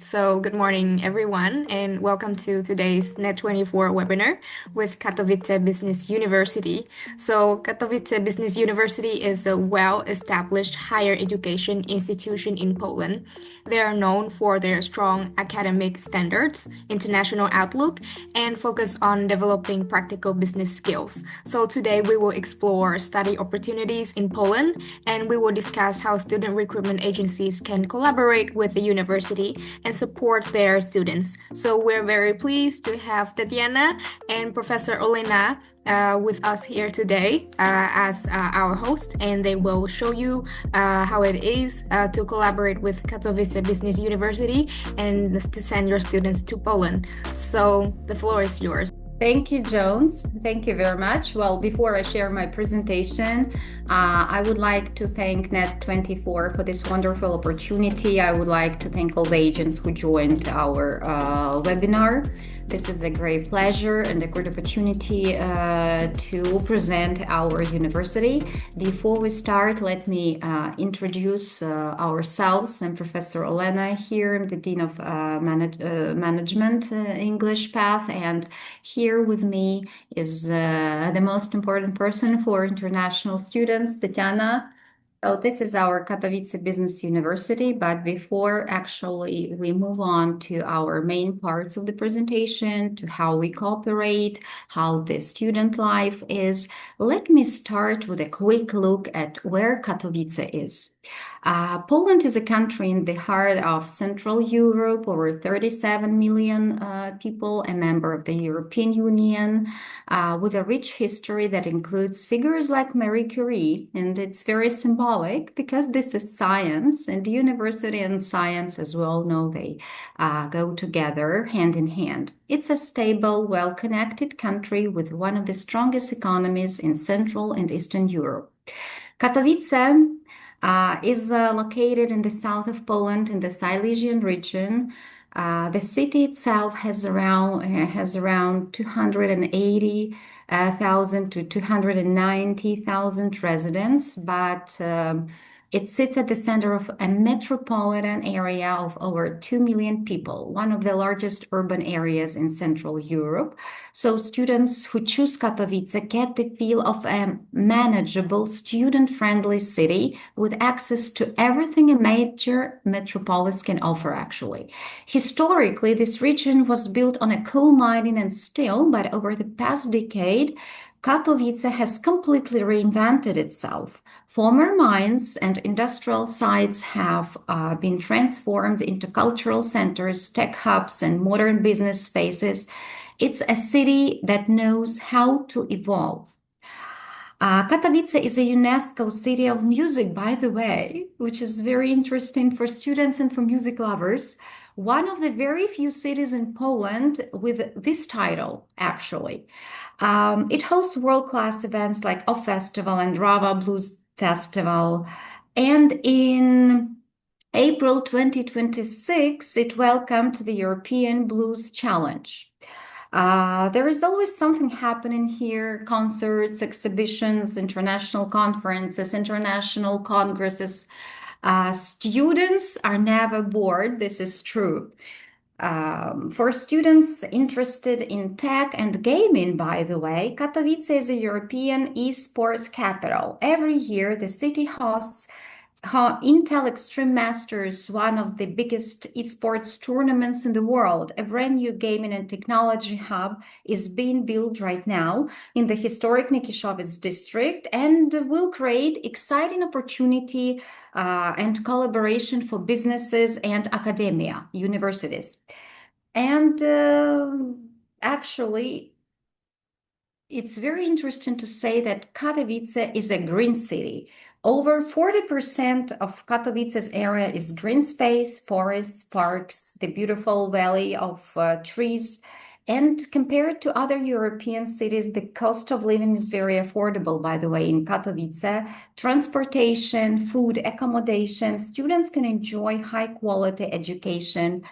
So, good morning, everyone, and welcome to today's Net24 webinar with Katowice Business University. So, Katowice Business University is a well-established higher education institution in Poland. They are known for their strong academic standards, international outlook, and focus on developing practical business skills. So, today we will explore study opportunities in Poland and we will discuss how student recruitment agencies can collaborate with the university and support their students. So we're very pleased to have Tatiana and Professor Olena with us here today as our host, and they will show you how it is to collaborate with Katowice Business University and to send your students to Poland. So the floor is yours. Thank you, Jones. Thank you very much. Well, before I share my presentation, I would like to thank Net24 for this wonderful opportunity. I would like to thank all the agents who joined our webinar. This is a great pleasure and a great opportunity to present our university. Before we start, let me introduce ourselves. I'm Professor Olena here. I'm the Dean of Management English Path, and here with me is the most important person for international students, Tatiana. So this is our Katowice Business University, but before actually we move on to our main parts of the presentation, to how we cooperate, how the student life is, let me start with a quick look at where Katowice is. Poland is a country in the heart of Central Europe, over 37 million people, a member of the European Union, with a rich history that includes figures like Marie Curie, and it's very symbolic because this is science, and university and science, as we all know, they go together hand in hand. It's a stable, well-connected country with one of the strongest economies in Central and Eastern Europe. Katowice is located in the south of Poland in the Silesian region. The city itself has around 280,000 to 290,000 residents, but it sits at the center of a metropolitan area of over 2 million people, one of the largest urban areas in Central Europe. So students who choose Katowice get the feel of a manageable, student-friendly city with access to everything a major metropolis can offer, actually. Historically, this region was built on a coal mining and steel, but over the past decade, Katowice has completely reinvented itself. Former mines and industrial sites have been transformed into cultural centers, tech hubs, and modern business spaces. It's a city that knows how to evolve. Katowice is a UNESCO City of Music, by the way, which is very interesting for students and for music lovers. One of the very few cities in Poland with this title, actually. It hosts world-class events like O Festival and Rava Blues Festival. And in April 2026, it welcomed the European Blues Challenge. There is always something happening here: concerts, exhibitions, international conferences, international congresses. Students are never bored, this is true. For students interested in tech and gaming, by the way, Katowice is a European esports capital. Every year, the city hosts Intel Extreme Masters, one of the biggest esports tournaments in the world. A brand new gaming and technology hub is being built right now in the historic Nikishovice district and will create exciting opportunity and collaboration for businesses and academia, universities. And actually, it's very interesting to say that Katowice is a green city. Over 40% of Katowice's area is green space, forests, parks, the beautiful valley of trees. And compared to other European cities, the cost of living is very affordable, by the way, in Katowice. Transportation, food, accommodation, students can enjoy high-quality education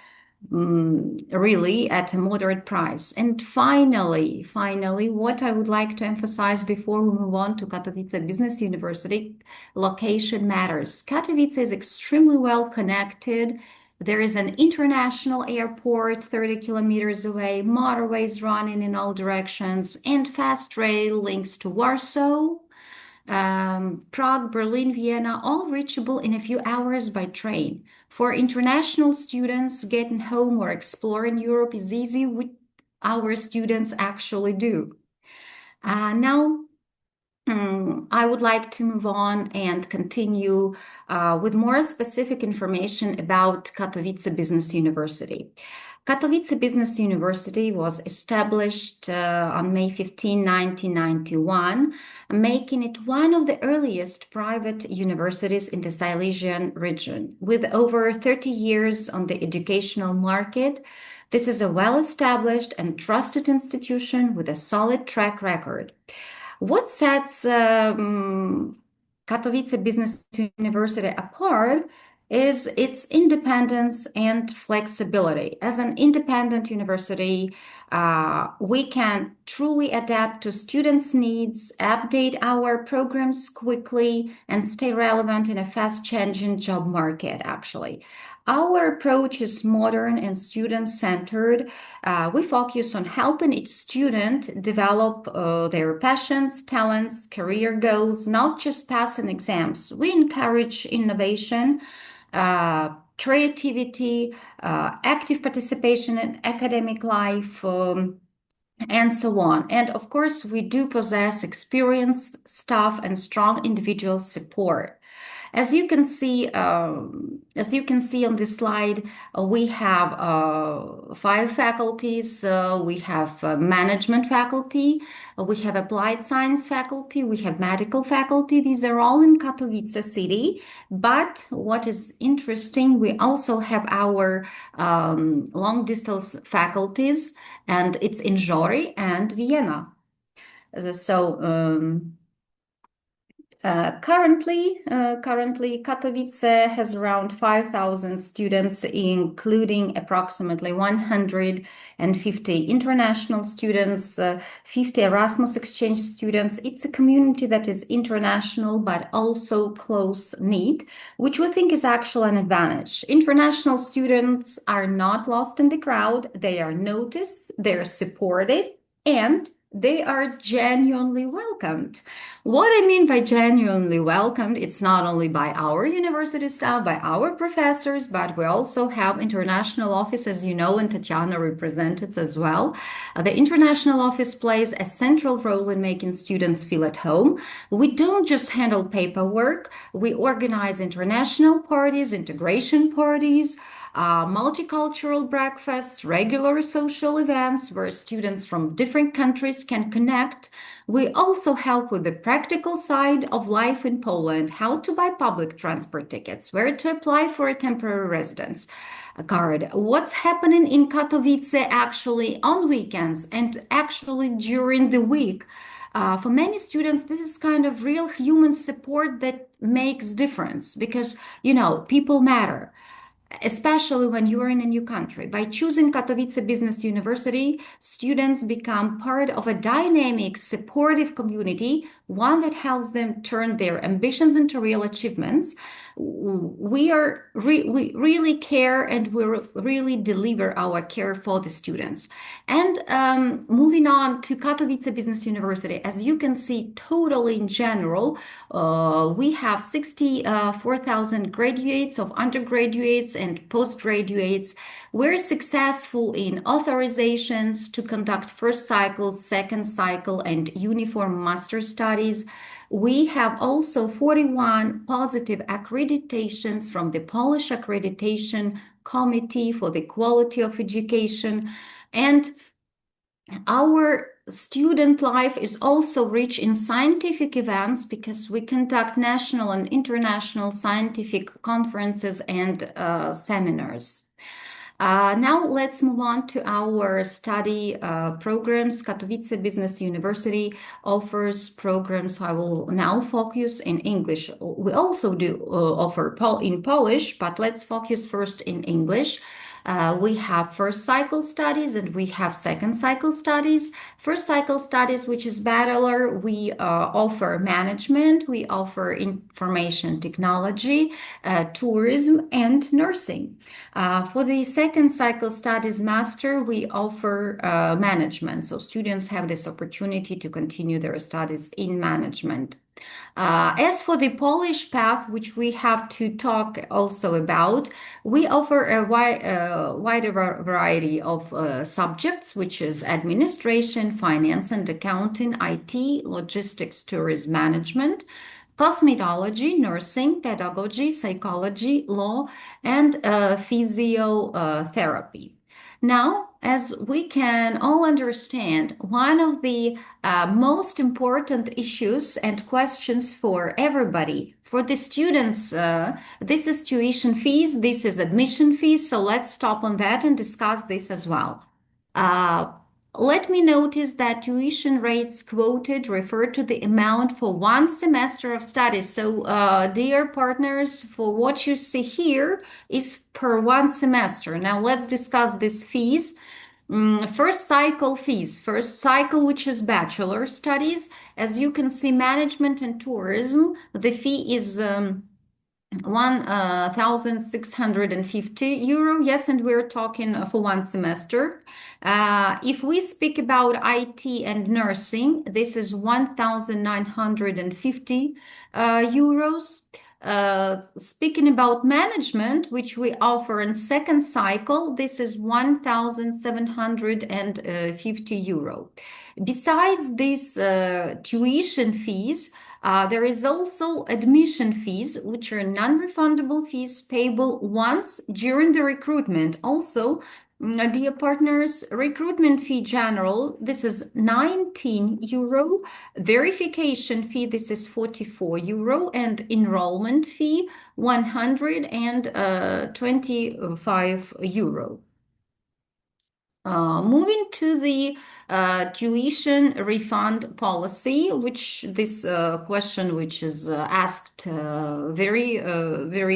really at a moderate price. And finally, what I would like to emphasize before we move on to Katowice Business University, location matters. Katowice is extremely well connected There is an international airport 30 kilometers away, motorways running in all directions, and fast rail links to Warsaw, Prague, Berlin, Vienna, all reachable in a few hours by train. For international students, getting home or exploring Europe is easy, which our students actually do. Now, I would like to move on and continue with more specific information about Katowice Business University. Katowice Business University was established on May 15, 1991, making it one of the earliest private universities in the Silesian region. With over 30 years on the educational market, this is a well-established and trusted institution with a solid track record. What sets Katowice Business University apart is its independence and flexibility. As an independent university, we can truly adapt to students' needs, update our programs quickly, and stay relevant in a fast-changing job market, actually. Our approach is modern and student-centered. We focus on helping each student develop their passions, talents, career goals, not just passing exams. We encourage innovation, creativity, active participation in academic life, and so on. And of course, we do possess experienced staff and strong individual support. As you can see on this slide, we have five faculties. We have management faculty, we have applied science faculty, we have medical faculty. These are all in Katowice city. But what is interesting, we also have our long distance faculties, and it's in Żory and Vienna. So currently, Katowice has around 5,000 students, including approximately 150 international students, 50 Erasmus exchange students. It's a community that is international, but also close-knit, which we think is actually an advantage. International students are not lost in the crowd. They are noticed, they're supported, and they are genuinely welcomed. What I mean by genuinely welcomed, it's not only by our university staff, by our professors, but we also have international office, as you know, and Tatiana represented as well. The international office plays a central role in making students feel at home. We don't just handle paperwork, we organize international parties, integration parties, multicultural breakfasts, regular social events where students from different countries can connect. We also help with the practical side of life in Poland, how to buy public transport tickets, where to apply for a temporary residence card, what's happening in Katowice actually on weekends and actually during the week. For many students, this is kind of real human support that makes difference because, you know, people matter, especially when you are in a new country. By choosing Katowice Business University, students become part of a dynamic, supportive community, one that helps them turn their ambitions into real achievements. We really care and we really deliver our care for the students. And moving on to Katowice Business University, as you can see, totally in general, we have 64,000 graduates of undergraduates and postgraduates. We're successful in authorizations to conduct first cycle, second cycle, and uniform master studies. We have also 41 positive accreditations from the Polish Accreditation Committee for the Quality of Education. And our student life is also rich in scientific events because we conduct national and international scientific conferences and seminars. Now let's move on to our study programs. Katowice Business University offers programs. I will now focus in English. We also do offer in Polish, but let's focus first in English. We have first cycle studies and we have second cycle studies. First cycle studies, which is bachelor, we offer management, we offer information technology, tourism, and nursing. For the second cycle studies master, we offer management. So students have this opportunity to continue their studies in management. As for the Polish path, which we have to talk also about, we offer a wider variety of subjects, which is administration, finance and accounting, IT, logistics, tourism management, cosmetology, nursing, pedagogy, psychology, law, and physiotherapy. Now, as we can all understand, one of the most important issues and questions for everybody, for the students, this is tuition fees, this is admission fees, so let's stop on that and discuss this as well. Uh, Let me notice that tuition rates quoted refer to the amount for one semester of studies. So, dear partners, for what you see here is per one semester. Now, let's discuss these fees. First cycle fees. First cycle, which is bachelor studies. As you can see, management and tourism, the fee is 1,650 euro. Yes, and we're talking for one semester. If we speak about IT and nursing, this is 1,950 euros. Speaking about management, which we offer in second cycle, this is 1,750 euro. Besides these tuition fees, there is also admission fees, which are non-refundable fees payable once during the recruitment. Also, dear partners, recruitment fee general, this is 19 euro. Verification fee, this is 44 euro. And enrollment fee, 125 euro. Moving to the tuition refund policy, which this question, which is asked very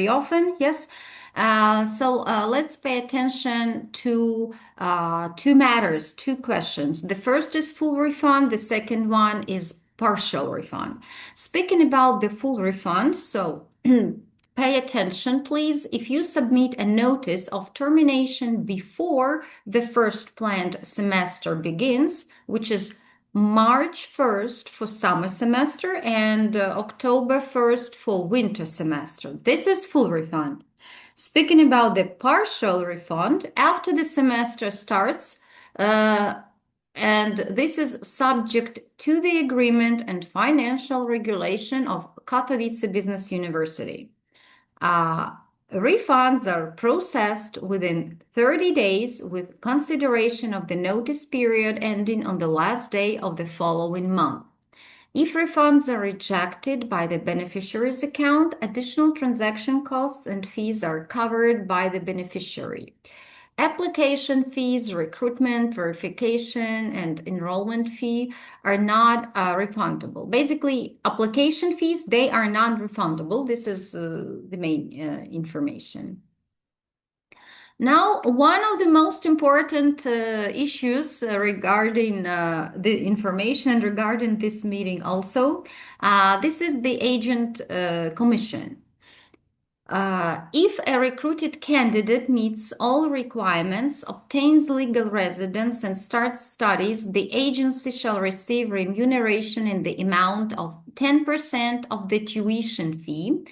often. Yes. Let's pay attention to two matters, two questions. The first is full refund. The second one is partial refund. Speaking about the full refund, so pay attention, please. If you submit a notice of termination before the first planned semester begins, which is March 1st for summer semester and October 1st for winter semester, this is full refund. Speaking about the partial refund, after the semester starts, and this is subject to the agreement and financial regulation of Katowice Business University. Refunds are processed within 30 days with consideration of the notice period ending on the last day of the following month. If refunds are rejected by the beneficiary's account, additional transaction costs and fees are covered by the beneficiary. Application fees, recruitment, verification, and enrollment fee are not refundable. Basically, application fees, they are non-refundable. This is the main information. Now, one of the most important issues regarding the information and regarding this meeting also, this is the agent commission. If a recruited candidate meets all requirements, obtains legal residence, and starts studies, the agency shall receive remuneration in the amount of 10% of the tuition fee.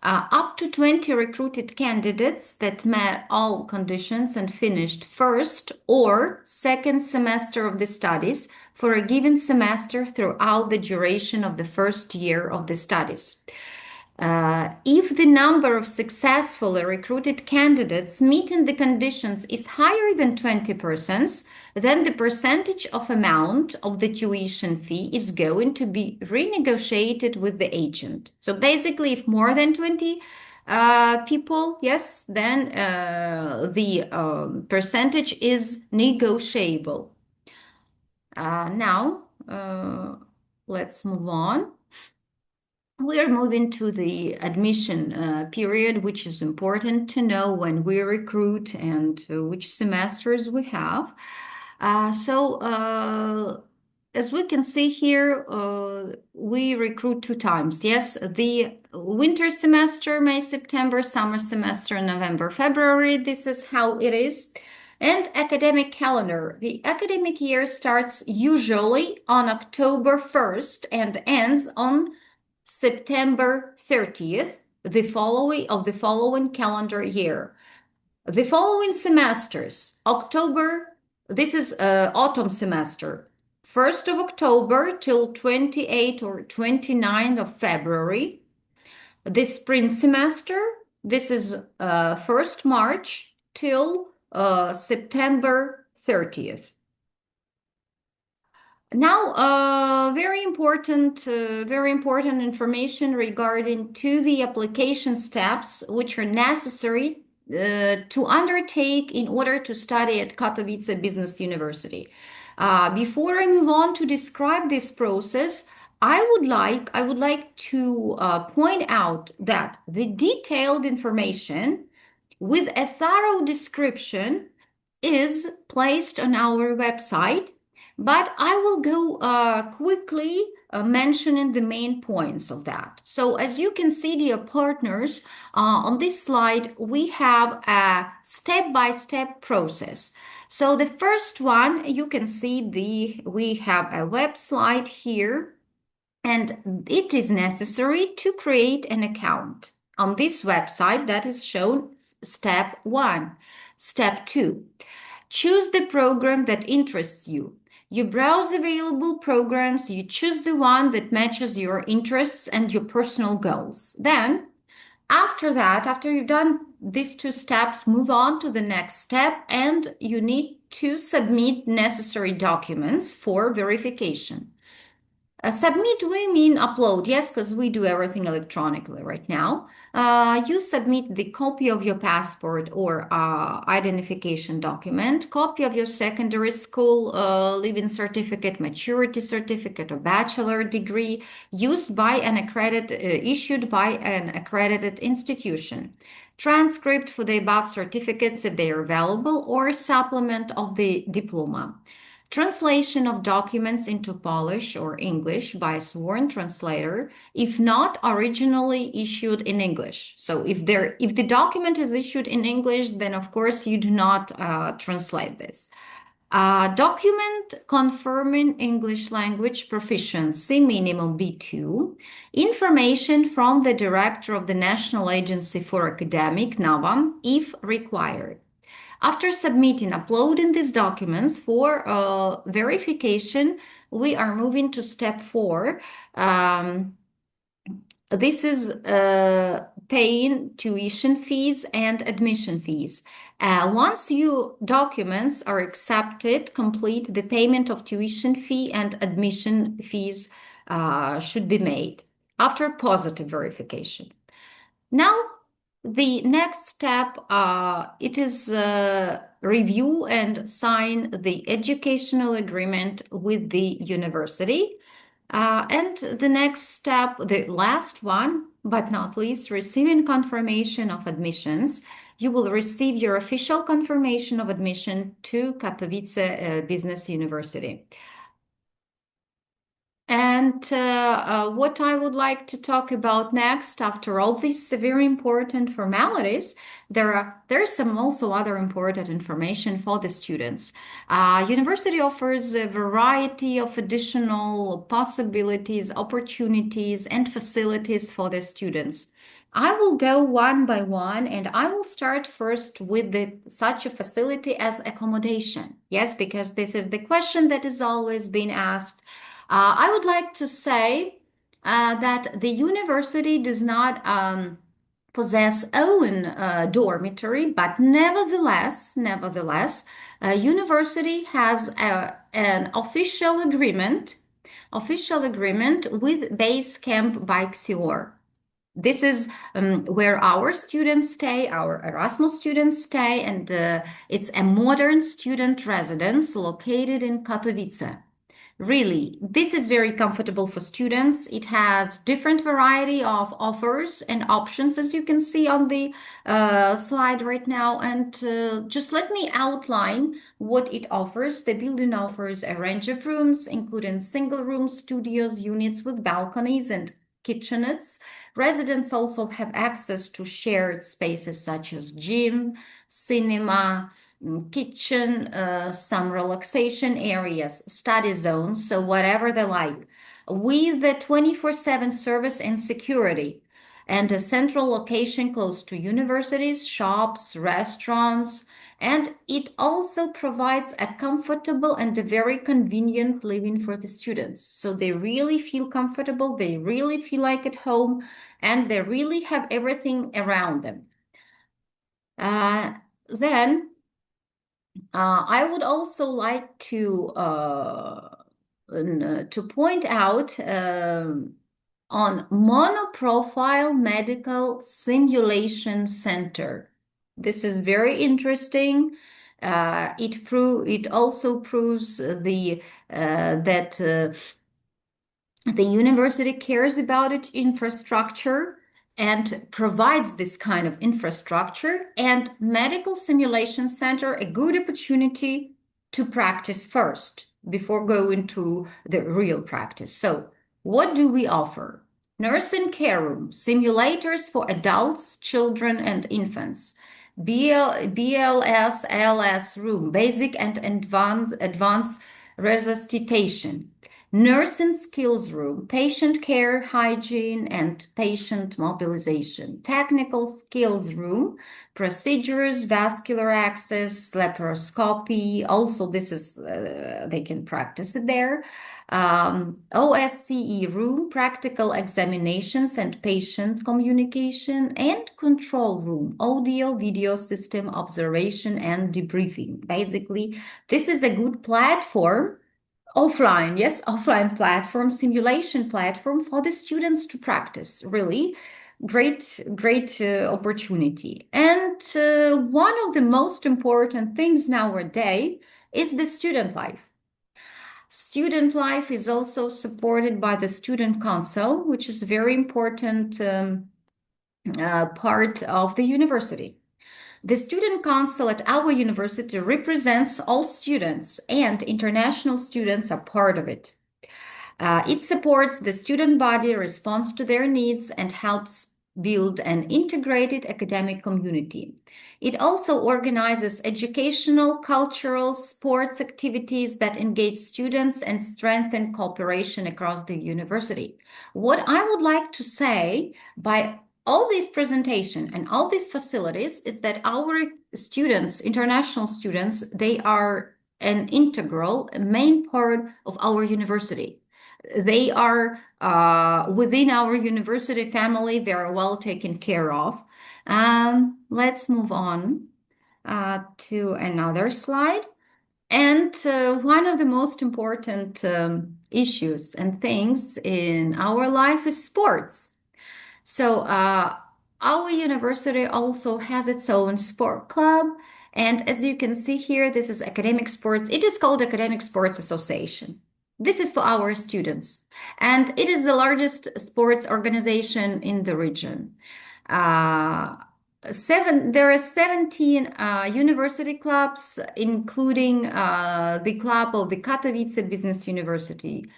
Up to 20 recruited candidates that met all conditions and finished first or second semester of the studies for a given semester throughout the duration of the first year of the studies. If the number of successfully recruited candidates meeting the conditions is higher than 20%, then the percentage of amount of the tuition fee is going to be renegotiated with the agent. So basically, if more than 20 people, yes, then the percentage is negotiable. Now, let's move on. We are moving to the admission period, which is important to know when we recruit and which semesters we have. As we can see here, we recruit two times. Yes, the winter semester, May, September, summer semester, November, February. This is how it is. And academic calendar. The academic year starts usually on October 1st and ends on September 30th, the following calendar year. The following semesters, October, this is autumn semester, 1st of October till 28th or 29th of February. The spring semester, this is 1st March till September 30th. Now, very important information regarding to the application steps which are necessary to undertake in order to study at Katowice Business University. Before I move on to describe this process, I would like to point out that the detailed information with a thorough description is placed on our website, but I will go quickly mentioning the main points of that. So as you can see, dear partners, on this slide, we have a step-by-step process. So the first one, you can see we have a website here, and it is necessary to create an account on this website. That is shown step 1. Step 2, choose the program that interests you. You browse available programs, you choose the one that matches your interests and your personal goals. Then, after that, after you've done these two steps, move on to the next step, and you need to submit necessary documents for verification. Submit, we mean upload, yes, because we do everything electronically right now. You submit the copy of your passport or identification document, copy of your secondary school living certificate, maturity certificate, or bachelor degree used by an issued by an accredited institution, transcript for the above certificates if they are available, or supplement of the diploma. Translation of documents into Polish or English by a sworn translator, if not originally issued in English. So if the document is issued in English, then of course you do not translate this. Document confirming English language proficiency, minimum B2. Information from the Director of the National Agency for Academic, NAVAM, if required. After submitting, uploading these documents for verification, we are moving to step 4. This is paying tuition fees and admission fees. Once your documents are accepted, complete the payment of tuition fee and admission fees should be made after positive verification. Now, the next step, it is review and sign the educational agreement with the university. And the next step, the last one, but not least, receiving confirmation of admissions. You will receive your official confirmation of admission to Katowice Business University. And what I would like to talk about next, after all these very important formalities, there's some also other important information for the students. University offers a variety of additional possibilities, opportunities, and facilities for the students. I will go one by one, and I will start first with such a facility as accommodation. Yes, because this is the question that is always being asked. I would like to say that the university does not possess own dormitory, but nevertheless, university has an official agreement with Base Camp Baixior. This is where our students stay, our Erasmus students stay, and it's a modern student residence located in Katowice. Really, this is very comfortable for students. It has different variety of offers and options, as you can see on the slide right now. And just let me outline what it offers. The building offers a range of rooms, including single room studios, units with balconies and kitchenettes. Residents also have access to shared spaces such as gym, cinema, kitchen, some relaxation areas, study zones, so whatever they like, with the 24/7 service and security, and a central location close to universities, shops, restaurants, and it also provides a comfortable and a very convenient living for the students. So they really feel comfortable, they really feel like at home, and they really have everything around them. Uh, then I would also like to point out on monoprofile medical simulation center. This is very interesting. It also proves that the university cares about its infrastructure and provides this kind of infrastructure, and medical simulation center a good opportunity to practice first before going to the real practice. So what do we offer? Nursing care room, simulators for adults, children, and infants. BLS, ALS room, basic and advanced resuscitation. Nursing skills room, patient care, hygiene, and patient mobilization. Technical skills room, procedures, vascular access, laparoscopy. Also, this is, they can practice it there. OSCE room, practical examinations and patient communication, and control room, audio, video system observation and debriefing. Basically, this is a good platform. Offline, yes, offline platform, simulation platform for the students to practice. Really great opportunity. And one of the most important things nowadays is the student life. Student life is also supported by the Student Council, which is a very important part of the university. The Student Council at our university represents all students, and international students are part of it. It supports the student body, responds to their needs, and helps build an integrated academic community. It also organizes educational, cultural, sports activities that engage students and strengthen cooperation across the university. What I would like to say by all this presentation and all these facilities is that our students, international students, they are an integral, a main part of our university. They are within our university family very well taken care of. Let's move on to another slide. And one of the most important issues and things in our life is sports. So our university also has its own sport club. And as you can see here, this is academic sports. It is called Academic Sports Association. This is for our students. And it is the largest sports organization in the region. Uh, there are 17 university clubs, including the club of the Katowice Business University.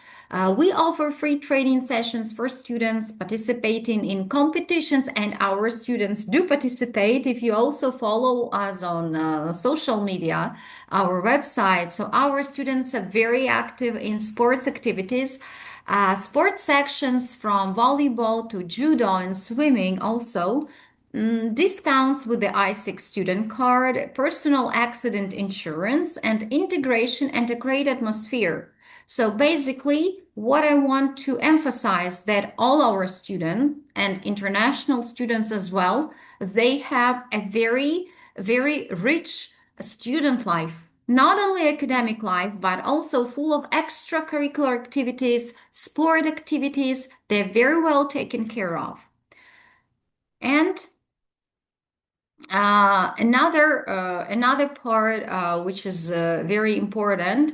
We offer free training sessions for students participating in competitions, and our students do participate. If you also follow us on social media, our website, so our students are very active in sports activities. Sports sections from volleyball to judo and swimming also. Discounts with the I6 student card, personal accident insurance, and integration and a great atmosphere. So basically, what I want to emphasize that all our students and international students as well, they have a very rich student life. Not only academic life, but also full of extracurricular activities, sport activities. They're very well taken care of. And another part which is very important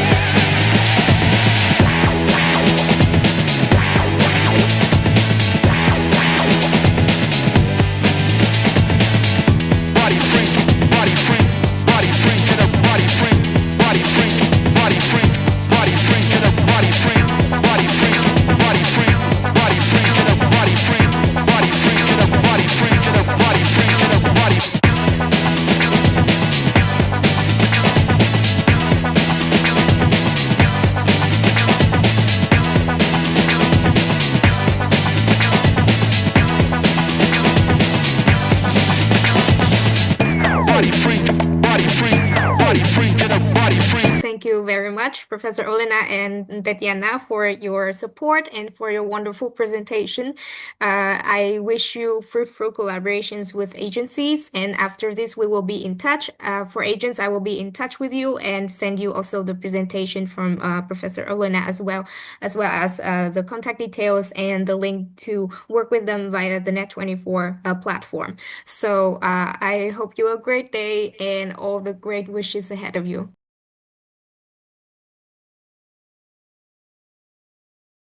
much, Professor Olena and Tatiana, for your support and for your wonderful presentation. I wish you fruitful collaborations with agencies, and after this, we will be in touch. For agents, I will be in touch with you and send you also the presentation from Professor Olena as well as the contact details and the link to work with them via the Net24 platform. So I hope you a great day and all the great wishes ahead of you.